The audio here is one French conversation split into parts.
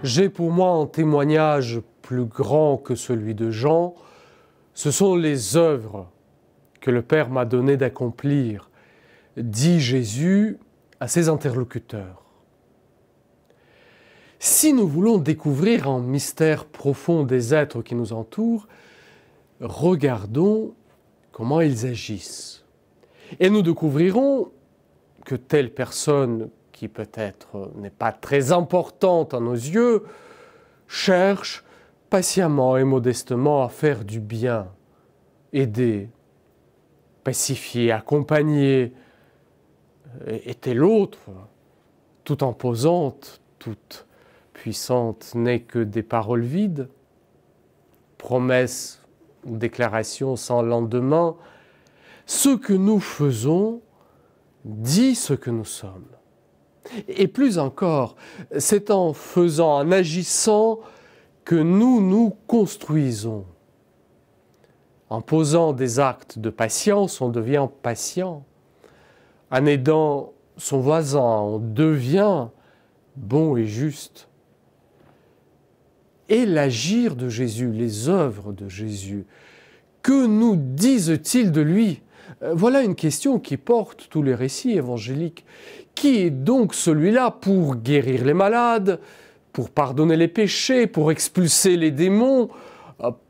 j'ai pour moi un témoignage plus grand que celui de Jean, ce sont les œuvres que le Père m'a donné d'accomplir, dit Jésus à ses interlocuteurs. Si nous voulons découvrir un mystère profond des êtres qui nous entourent, regardons comment ils agissent. Et nous découvrirons que telle personne, qui peut-être n'est pas très importante à nos yeux, cherche patiemment et modestement à faire du bien, aider, pacifier, accompagner. Et telle autre, toute imposante, toute puissante, n'est que des paroles vides, promesses ou déclarations sans lendemain. Ce que nous faisons dit ce que nous sommes. Et plus encore, c'est en faisant, en agissant, que nous nous construisons. En posant des actes de patience, on devient patient. En aidant son voisin, on devient bon et juste. Et l'agir de Jésus, les œuvres de Jésus, que nous disent-ils de lui? Voilà une question qui porte tous les récits évangéliques. Qui est donc celui-là pour guérir les malades, pour pardonner les péchés, pour expulser les démons,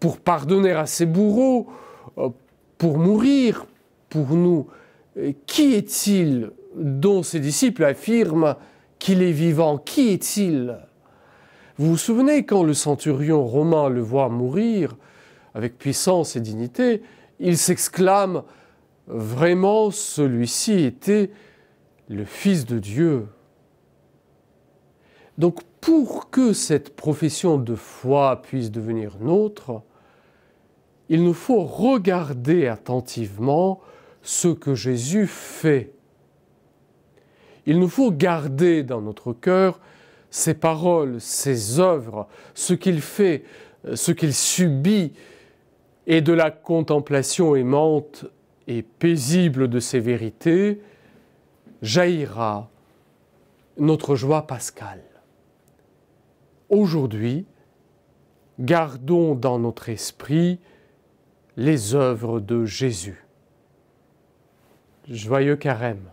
pour pardonner à ses bourreaux, pour mourir pour nous? Qui est-il dont ses disciples affirment qu'il est vivant? Qui est-il? Vous vous souvenez quand le centurion romain le voit mourir avec puissance et dignité, il s'exclame « Vraiment, celui-ci était le Fils de Dieu ». Donc pour que cette profession de foi puisse devenir nôtre, il nous faut regarder attentivement ce que Jésus fait. Il nous faut garder dans notre cœur ses paroles, ses œuvres, ce qu'il fait, ce qu'il subit, et de la contemplation aimante et paisible de ces vérités, jaillira notre joie pascale. Aujourd'hui, gardons dans notre esprit les œuvres de Jésus. Joyeux carême.